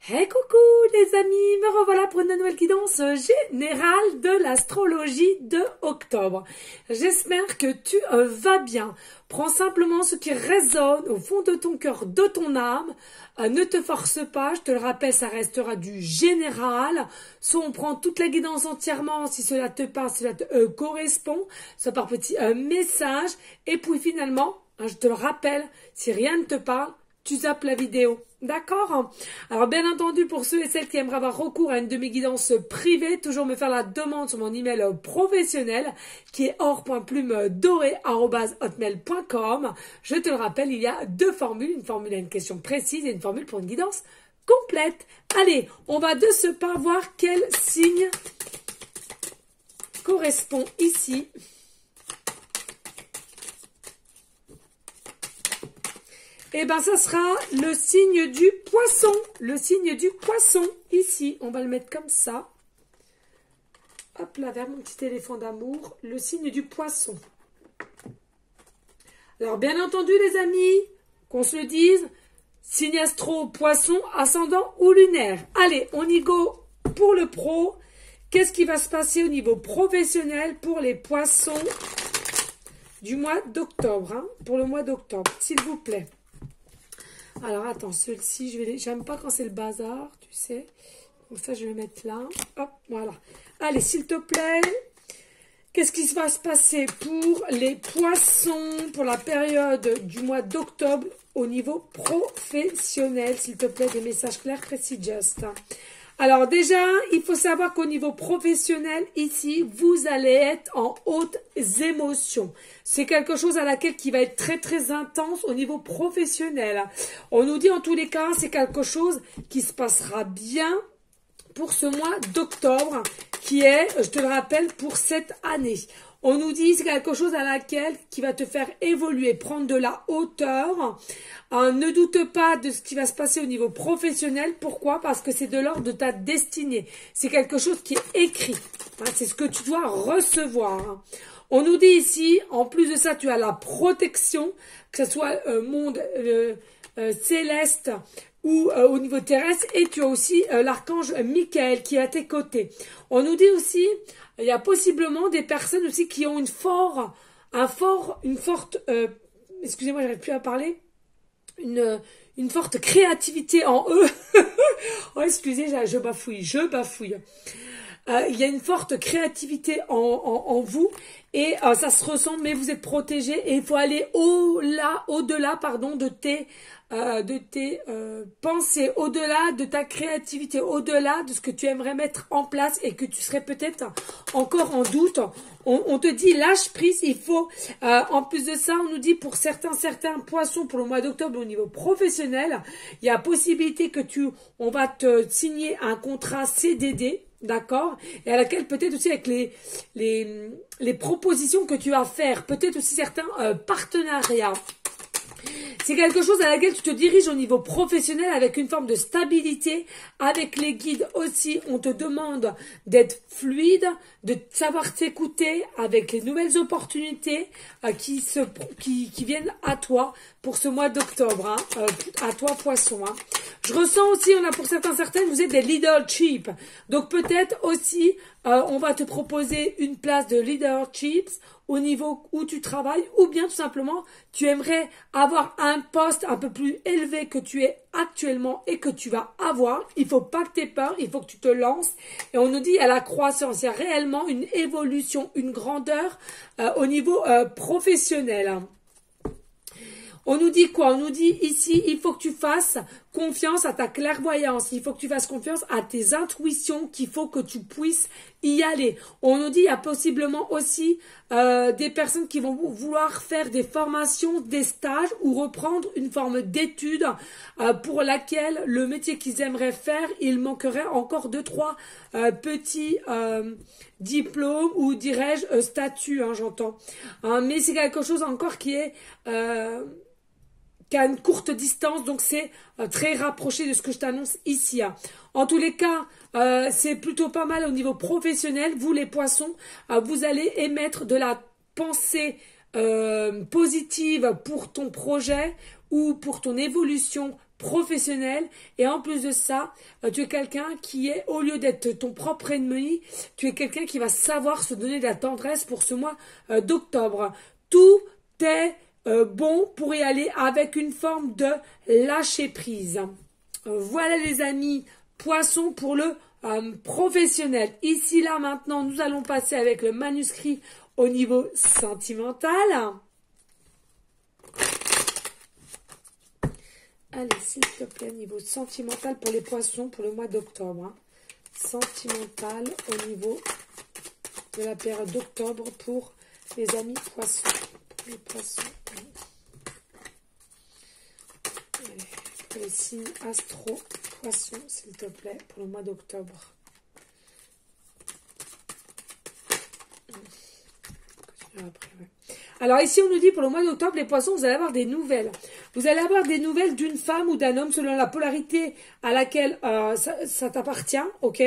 Hey coucou les amis, me revoilà pour une nouvelle guidance générale de l'astrologie de octobre. J'espère que tu vas bien. Prends simplement ce qui résonne au fond de ton cœur, de ton âme. Ne te force pas, je te le rappelle, ça restera du général. Soit on prend toute la guidance entièrement si cela te parle, si cela te correspond, soit par petits messages. Et puis finalement, je te le rappelle, si rien ne te parle, tu zappes la vidéo. D'accord? Alors bien entendu, pour ceux et celles qui aimeraient avoir recours à une de mes guidances privées, toujours me faire la demande sur mon email professionnel qui est or.plumedoré@hotmail.com. Je te le rappelle, il y a deux formules, une formule à une question précise et une formule pour une guidance complète. Allez, on va de ce pas voir quel signe correspond ici. Eh bien, ça sera le signe du poisson. Le signe du poisson, ici. On va le mettre comme ça. Hop là, vers mon petit éléphant d'amour. Le signe du poisson. Alors, bien entendu, les amis, qu'on se le dise, signe astro, poisson, ascendant ou lunaire. Allez, on y go pour le pro. Qu'est-ce qui va se passer au niveau professionnel pour les poissons du mois d'octobre, hein, pour le mois d'octobre, s'il vous plaît. Alors, attends, celui-ci, j'aime pas quand c'est le bazar, tu sais. Donc ça, je vais le mettre là. Hop, voilà. Allez, s'il te plaît, qu'est-ce qui va se passer pour les poissons, pour la période du mois d'octobre au niveau professionnel? S'il te plaît, des messages clairs, précis, just. Alors déjà, il faut savoir qu'au niveau professionnel, ici, vous allez être en hautes émotions. C'est quelque chose à laquelle qui va être très très intense au niveau professionnel. On nous dit en tous les cas, c'est quelque chose qui se passera bien pour ce mois d'octobre, qui est, je te le rappelle, pour cette année. On nous dit c'est quelque chose à laquelle qui va te faire évoluer, prendre de la hauteur. Ne doute pas de ce qui va se passer au niveau professionnel. Pourquoi? Parce que c'est de l'ordre de ta destinée. C'est quelque chose qui est écrit. C'est ce que tu dois recevoir. On nous dit ici, en plus de ça, tu as la protection, que ce soit monde céleste ou au niveau terrestre, et tu as aussi l'archange Michael qui est à tes côtés. On nous dit aussi, il y a possiblement des personnes aussi qui ont une forte, excusez-moi, j'arrive plus à parler, une forte créativité en eux. Oh, excusez, je bafouille. Il y a une forte créativité en vous et ça se ressent, mais vous êtes protégé et il faut aller au-delà, de tes pensées, au-delà de ta créativité, au-delà de ce que tu aimerais mettre en place et que tu serais peut-être encore en doute. On te dit lâche prise, il faut, en plus de ça, on nous dit pour certains poissons pour le mois d'octobre au niveau professionnel, il y a possibilité que on va te signer un contrat CDD. D'accord? Et à laquelle peut-être aussi avec les propositions que tu vas faire, peut-être aussi certains partenariats. C'est quelque chose à laquelle tu te diriges au niveau professionnel avec une forme de stabilité. Avec les guides aussi, on te demande d'être fluide, de savoir t'écouter avec les nouvelles opportunités qui viennent à toi pour ce mois d'octobre, hein, à toi poisson. Hein. Je ressens aussi, on a pour certaines, vous êtes des leadership. Donc peut-être aussi, on va te proposer une place de leadership au niveau où tu travailles, ou bien tout simplement, tu aimerais avoir un poste un peu plus élevé que tu es actuellement et que tu vas avoir. Il faut pas que tu aies peur, il faut que tu te lances. Et on nous dit à la croissance, il y a réellement une évolution, une grandeur au niveau professionnel. On nous dit quoi? On nous dit ici, il faut que tu fasses confiance à ta clairvoyance, il faut que tu fasses confiance à tes intuitions, qu'il faut que tu puisses y aller. On nous dit, il y a possiblement aussi des personnes qui vont vouloir faire des formations, des stages ou reprendre une forme d'étude pour laquelle le métier qu'ils aimeraient faire, il manquerait encore 2-3 petits diplômes ou dirais-je statuts, hein, j'entends. Mais c'est quelque chose encore qui est... qui a une courte distance, donc c'est très rapproché de ce que je t'annonce ici. Hein. En tous les cas, c'est plutôt pas mal au niveau professionnel. Vous, les poissons, vous allez émettre de la pensée positive pour ton projet ou pour ton évolution professionnel. Et en plus de ça, tu es quelqu'un qui est, au lieu d'être ton propre ennemi, tu es quelqu'un qui va savoir se donner de la tendresse pour ce mois d'octobre. Tout est bon pour y aller avec une forme de lâcher prise. Voilà les amis, Poisson pour le professionnel. Ici, là, maintenant, nous allons passer avec le manuscrit au niveau sentimental. Allez, s'il te plaît, niveau sentimental pour les poissons pour le mois d'octobre. Hein. Sentimental au niveau de la période d'octobre pour les amis poissons. Pour les poissons. Allez, pour les signes astro poissons, s'il te plaît, pour le mois d'octobre. Après, ouais. Alors ici, on nous dit pour le mois d'octobre, les poissons, vous allez avoir des nouvelles. Vous allez avoir des nouvelles d'une femme ou d'un homme selon la polarité à laquelle ça t'appartient, ok?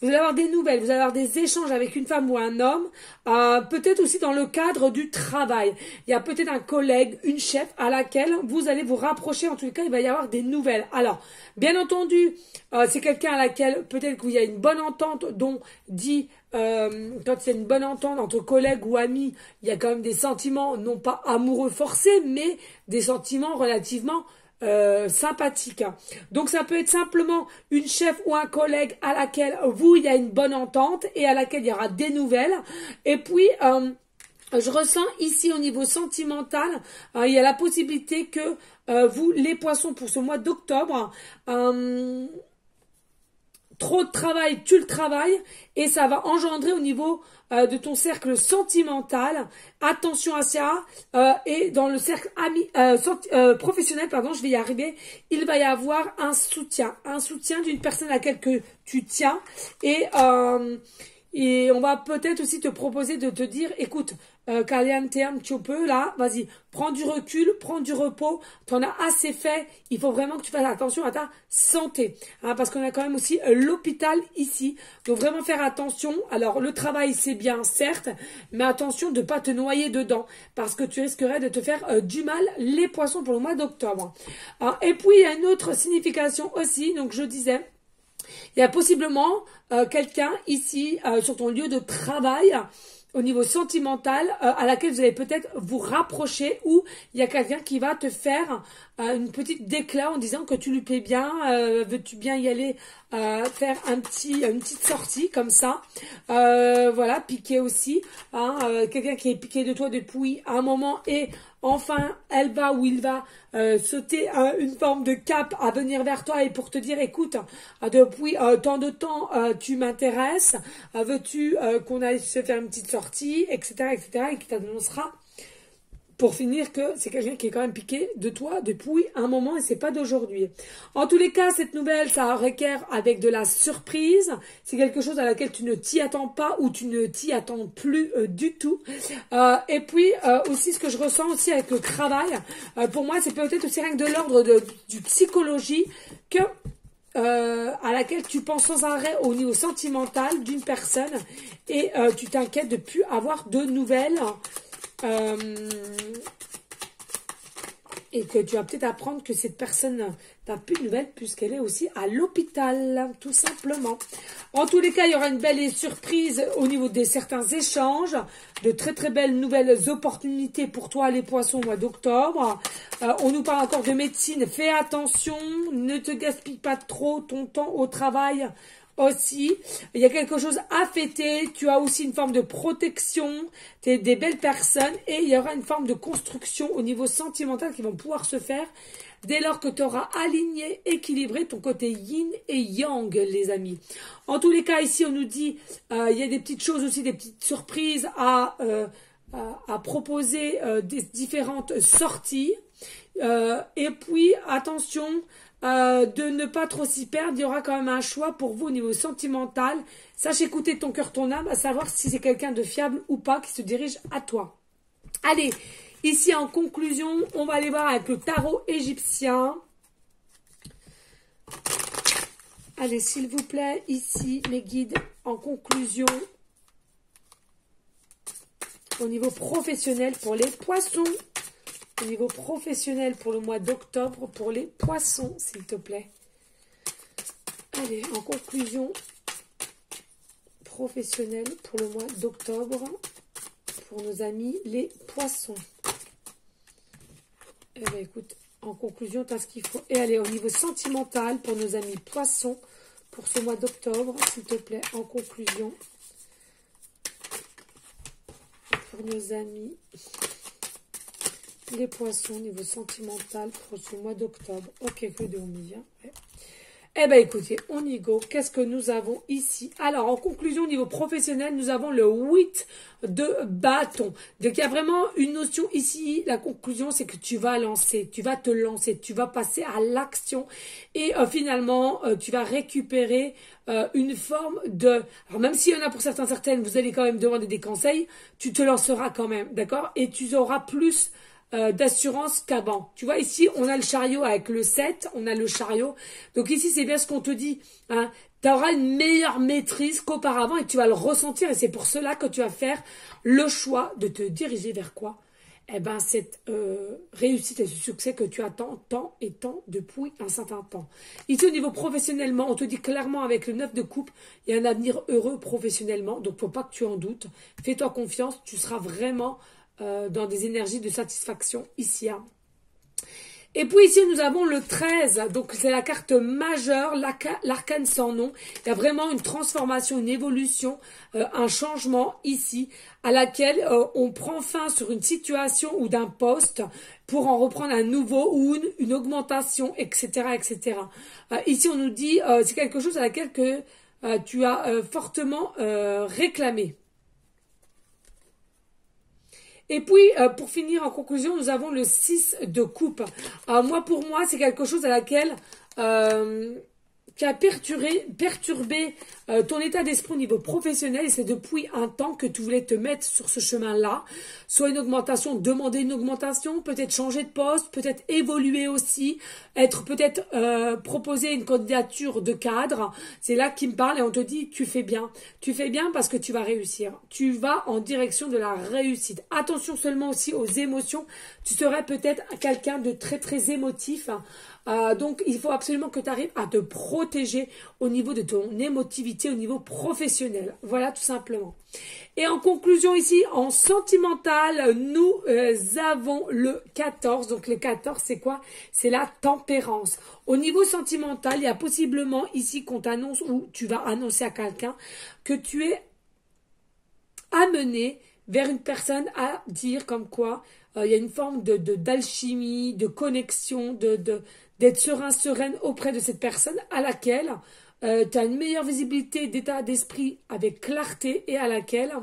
Vous allez avoir des nouvelles, vous allez avoir des échanges avec une femme ou un homme, peut-être aussi dans le cadre du travail. Il y a peut-être un collègue, une chef à laquelle vous allez vous rapprocher. En tout cas, il va y avoir des nouvelles. Alors, bien entendu, c'est quelqu'un à laquelle peut-être qu'il y a une bonne entente, dont dit... quand il y a une bonne entente entre collègues ou amis, il y a quand même des sentiments, non pas amoureux forcés, mais des sentiments relativement sympathiques. Donc ça peut être simplement une chef ou un collègue à laquelle il y a une bonne entente et à laquelle il y aura des nouvelles. Et puis, je ressens ici au niveau sentimental, il y a la possibilité que vous, les poissons, pour ce mois d'octobre, trop de travail, tu le travailles et ça va engendrer au niveau de ton cercle sentimental. Attention à ça. Et dans le cercle professionnel, pardon, je vais y arriver. Il va y avoir un soutien d'une personne à laquelle que tu tiens et on va peut-être aussi te proposer de te dire, écoute, Caliente, tu peux là, vas-y, prends du recul, prends du repos, t'en as assez fait, il faut vraiment que tu fasses attention à ta santé, hein, parce qu'on a quand même aussi l'hôpital ici, donc vraiment faire attention. Alors le travail c'est bien certes, mais attention de ne pas te noyer dedans, parce que tu risquerais de te faire du mal, les poissons, pour le mois d'octobre. Et puis il y a une autre signification aussi, donc je disais, il y a possiblement quelqu'un ici sur ton lieu de travail, au niveau sentimental, à laquelle vous allez peut-être vous rapprocher, ou il y a quelqu'un qui va te faire une petite déclat en disant que tu lui plais bien, veux-tu bien y aller faire une petite sortie comme ça, voilà, piqué aussi, hein, quelqu'un qui est piqué de toi depuis un moment et enfin elle va ou il va sauter une forme de cap à venir vers toi et pour te dire, écoute, depuis tant de temps tu m'intéresses, veux-tu qu'on aille se faire une petite sortie, etc., et qui t'annoncera pour finir que c'est quelqu'un qui est quand même piqué de toi depuis un moment et c'est pas d'aujourd'hui. En tous les cas, cette nouvelle, ça requiert avec de la surprise. C'est quelque chose à laquelle tu ne t'y attends pas ou tu ne t'y attends plus du tout. Et puis aussi, ce que je ressens aussi avec le travail, pour moi, c'est peut-être aussi rien que de l'ordre du psychologie que à laquelle tu penses sans arrêt au niveau sentimental d'une personne et tu t'inquiètes de plus avoir de nouvelles. Et que tu vas peut-être apprendre que cette personne n'a plus de nouvelles puisqu'elle est aussi à l'hôpital, tout simplement. En tous les cas, il y aura une belle surprise au niveau de certains échanges, de très très belles nouvelles opportunités pour toi les poissons au mois d'octobre. On nous parle encore de médecine, fais attention, ne te gaspille pas trop ton temps au travail. Aussi, il y a quelque chose à fêter, tu as aussi une forme de protection, tu es des belles personnes et il y aura une forme de construction au niveau sentimental qui vont pouvoir se faire dès lors que tu auras aligné, équilibré ton côté yin et yang, les amis. En tous les cas, ici, on nous dit, il y a des petites choses aussi, des petites surprises à proposer, des différentes sorties. Et puis, attention, de ne pas trop s'y perdre, il y aura quand même un choix pour vous au niveau sentimental. Sache écouter ton cœur, ton âme, à savoir si c'est quelqu'un de fiable ou pas qui se dirige à toi. Allez, ici en conclusion, on va aller voir avec le tarot égyptien. Allez, s'il vous plaît, ici, mes guides, en conclusion, au niveau professionnel pour les poissons. au niveau professionnel pour le mois d'octobre pour les poissons, s'il te plaît. Allez, en conclusion, professionnelle pour le mois d'octobre pour nos amis les poissons. Eh bien, écoute, en conclusion, tu as ce qu'il faut. Et allez, au niveau sentimental pour nos amis poissons pour ce mois d'octobre, s'il te plaît, en conclusion. Pour nos amis les poissons, niveau sentimental pour ce mois d'octobre. Ok, que de on y vient. Ouais. Eh bien, écoutez, on y go. Qu'est-ce que nous avons ici? Alors, en conclusion, au niveau professionnel, nous avons le 8 de bâton. Donc, il y a vraiment une notion ici. La conclusion, c'est que tu vas lancer, tu vas te lancer, tu vas passer à l'action. Et finalement, tu vas récupérer une forme de... Alors, même s'il y en a pour certaines, vous allez quand même demander des conseils, tu te lanceras quand même, d'accord? Et tu auras plus... d'assurance qu'avant. Tu vois, ici, on a le chariot avec le 7, on a le chariot. Donc ici, c'est bien ce qu'on te dit. Hein. Tu auras une meilleure maîtrise qu'auparavant et tu vas le ressentir. Et c'est pour cela que tu vas faire le choix de te diriger vers quoi? Eh bien, cette réussite et ce succès que tu attends tant et tant depuis un certain temps. Ici, au niveau professionnellement, on te dit clairement avec le 9 de coupe, il y a un avenir heureux professionnellement. Donc, faut pas que tu en doutes. Fais-toi confiance, tu seras vraiment... dans des énergies de satisfaction ici. Hein. Et puis ici, nous avons le 13. Donc, c'est la carte majeure, l'arcane sans nom. Il y a vraiment une transformation, une évolution, un changement ici à laquelle on prend fin sur une situation ou d'un poste pour en reprendre un nouveau ou une augmentation, etc. etc. Ici, on nous dit, c'est quelque chose à laquelle que, tu as fortement réclamé. Et puis, pour finir, en conclusion, nous avons le 6 de coupe. Pour moi, c'est quelque chose à laquelle qui a perturbé ton état d'esprit au niveau professionnel. Et c'est depuis un temps que tu voulais te mettre sur ce chemin-là. Soit une augmentation, demander une augmentation, peut-être changer de poste, peut-être évoluer aussi, être peut-être proposer une candidature de cadre. C'est là qu'il me parle et on te dit tu fais bien. Tu fais bien parce que tu vas réussir. Tu vas en direction de la réussite. Attention seulement aussi aux émotions. Tu serais peut-être quelqu'un de très très émotif. Donc, il faut absolument que tu arrives à te protéger au niveau de ton émotivité, au niveau professionnel. Voilà, tout simplement. Et en conclusion ici, en sentimental, nous avons le 14. Donc, le 14, c'est quoi? C'est la tempérance. Au niveau sentimental, il y a possiblement ici qu'on t'annonce ou tu vas annoncer à quelqu'un que tu es amené vers une personne à dire comme quoi il y a une forme d'alchimie, de connexion, d'être sereine auprès de cette personne à laquelle tu as une meilleure visibilité d'état d'esprit avec clarté et à laquelle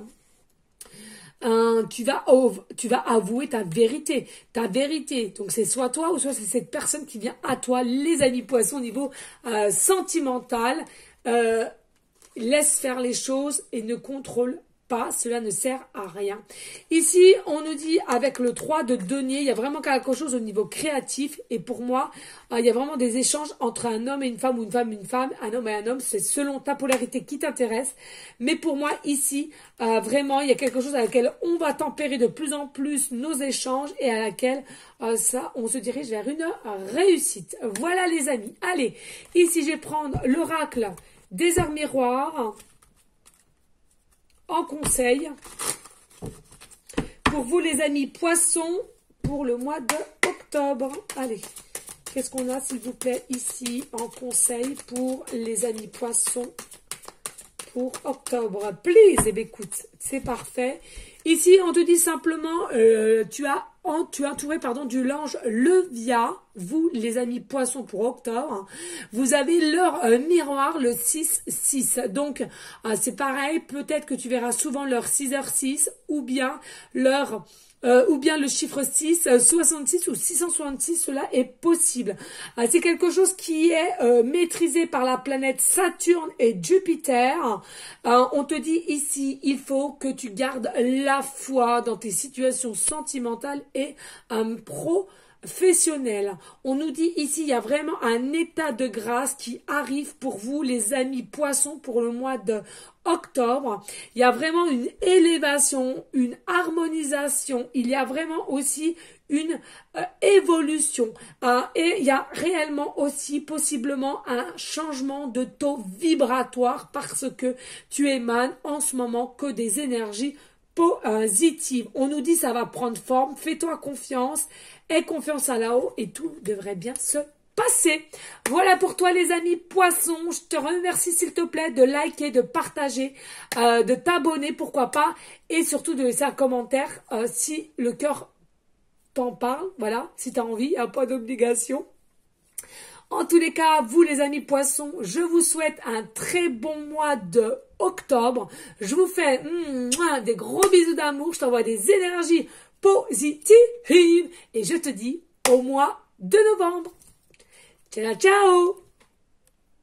tu vas avouer ta vérité. Ta vérité. Donc c'est soit toi ou soit c'est cette personne qui vient à toi. Les amis poissons au niveau sentimental. Laisse faire les choses et ne contrôle pas, cela ne sert à rien. Ici, on nous dit avec le 3 de denier, il y a vraiment quelque chose au niveau créatif et pour moi, il y a vraiment des échanges entre un homme et une femme ou une femme, un homme et un homme, c'est selon ta polarité qui t'intéresse. Mais pour moi, ici, vraiment, il y a quelque chose à laquelle on va tempérer de plus en plus nos échanges et à laquelle on se dirige vers une réussite. Voilà les amis. Allez, ici, je vais prendre l'oracle des arts miroirs en conseil pour vous les amis poissons pour le mois d'octobre. Allez, qu'est-ce qu'on a s'il vous plaît ici en conseil pour les amis poissons pour octobre? Please, eh bien, écoute, c'est parfait. Ici, on te dit simplement, tu as entouré du l'ange Levia, vous les amis poissons pour octobre. Vous avez leur miroir, le 6-6. Donc, c'est pareil, peut-être que tu verras souvent leur 6h6 ou bien le chiffre 6, 66 ou 666, cela est possible. C'est quelque chose qui est maîtrisé par la planète Saturne et Jupiter. On te dit ici, il faut que tu gardes la foi dans tes situations sentimentales et professionnelles. On nous dit ici, il y a vraiment un état de grâce qui arrive pour vous, les amis poissons, pour le mois de octobre. Il y a vraiment une élévation, une harmonisation. Il y a vraiment aussi une évolution. Et il y a réellement aussi possiblement un changement de taux vibratoire parce que tu émanes en ce moment que des énergies positives. On nous dit ça va prendre forme, fais-toi confiance, aie confiance à là-haut et tout devrait bien se passer. Voilà pour toi les amis poissons. Je te remercie s'il te plaît de liker, de partager, de t'abonner pourquoi pas et surtout de laisser un commentaire si le cœur t'en parle. Voilà, si tu as envie, il n'y a pas d'obligation. En tous les cas, vous les amis poissons, je vous souhaite un très bon mois de octobre. Je vous fais des gros bisous d'amour. Je t'envoie des énergies positives et je te dis au mois de novembre. Ciao, ciao!